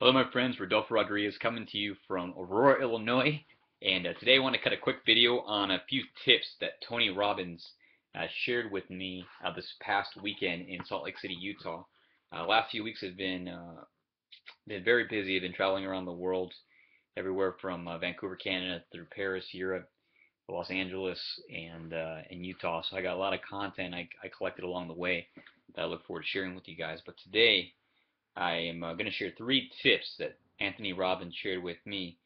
Hello, my friends. Rodolfo Rodriguez coming to you from Aurora, Illinois. And today I want to cut a quick video on a few tips that Tony Robbins shared with me this past weekend in Salt Lake City, Utah. Last few weeks have been very busy. I've been traveling around the world, everywhere from Vancouver, Canada, through Paris, Europe, Los Angeles, and Utah. So I got a lot of content I collected along the way that I look forward to sharing with you guys. But today I am going to share 3 tips that Anthony Robbins shared with me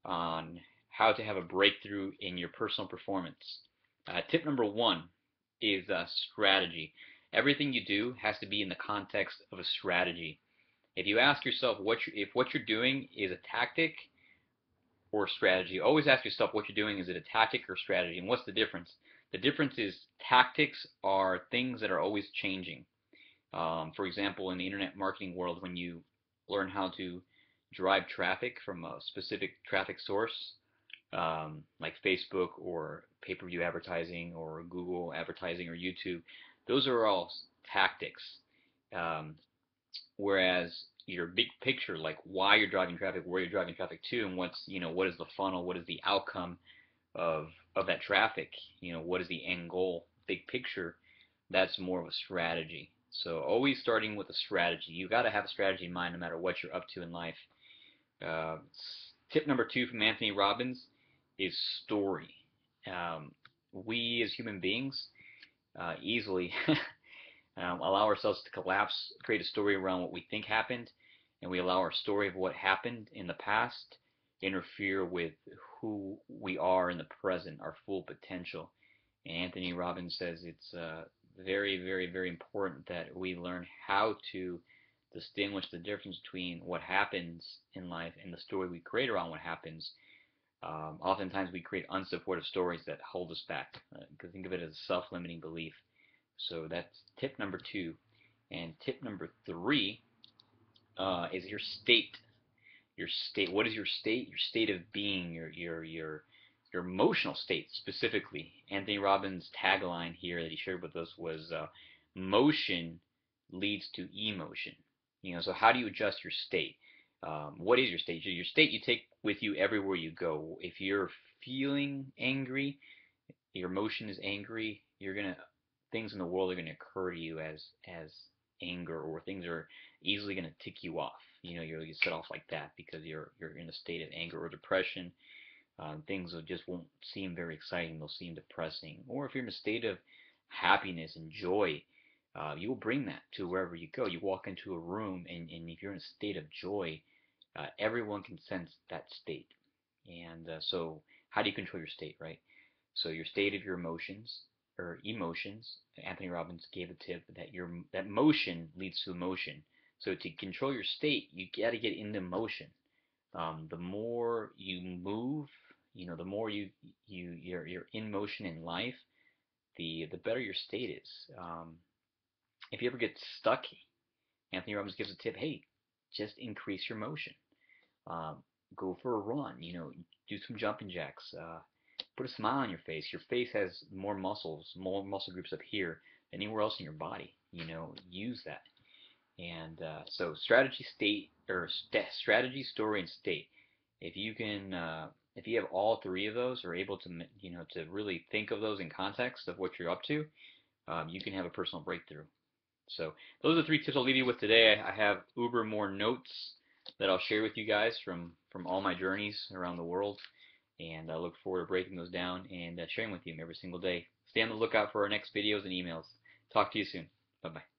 on how to have a breakthrough in your personal performance. Tip number 1 is strategy. Everything you do has to be in the context of a strategy. If you ask yourself if what you're doing is a tactic or strategy, always ask yourself what you're doing, is it a tactic or strategy, and what's the difference? The difference is tactics are things that are always changing. For example, in the internet marketing world, when you learn how to drive traffic from a specific traffic source, like Facebook or pay-per-view advertising or Google advertising or YouTube, those are all tactics. Um, Whereas your big picture, like why you're driving traffic, where you're driving traffic to, and what is the funnel, what is the outcome of that traffic, what is the end goal, big picture, that's more of a strategy. So always starting with a strategy. You got to have a strategy in mind no matter what you're up to in life. Uh, Tip number 2 from Anthony Robbins is story. We as human beings easily allow ourselves to collapse, create a story around what we think happened, and we allow our story of what happened in the past interfere with who we are in the present, our full potential. And Anthony Robbins says it's very, very, very important that we learn how to distinguish the difference between what happens in life and the story we create around what happens. Oftentimes we create unsupportive stories that hold us back. You can think of it as a self-limiting belief. So that's tip number 2. And tip number 3 is your state. Your state. What is your state? Your state of being. Your emotional state specifically. Anthony Robbins' tagline here that he shared with us was motion leads to emotion. So how do you adjust your state? What is your state? Your state you take with you everywhere you go. If you're feeling angry, your emotion is angry, things in the world are gonna occur to you as anger, or things are easily gonna tick you off. You set off like that because you're in a state of anger or depression. Things just won't seem very exciting; they'll seem depressing. Or if you're in a state of happiness and joy, you will bring that to wherever you go. You walk into a room, and if you're in a state of joy, everyone can sense that state. And so, how do you control your state, right? So your state of your emotions. Anthony Robbins gave a tip that motion leads to emotion. So to control your state, you got to get into motion. The more you move, the more you're in motion in life, the better your state is. If you ever get stuck, Anthony Robbins gives a tip: hey, just increase your motion. Um, Go for a run. Do some jumping jacks. Put a smile on your face. Your face has more muscles, more muscle groups up here than anywhere else in your body. Use that. And so strategy, state, or strategy, story, and state. If you have all 3 of those, or able to, to really think of those in context of what you're up to, you can have a personal breakthrough. So those are the 3 tips I'll leave you with today. I have uber more notes that I'll share with you guys from all my journeys around the world, and I look forward to breaking those down and sharing with you every single day. Stay on the lookout for our next videos and emails. Talk to you soon. Bye-bye.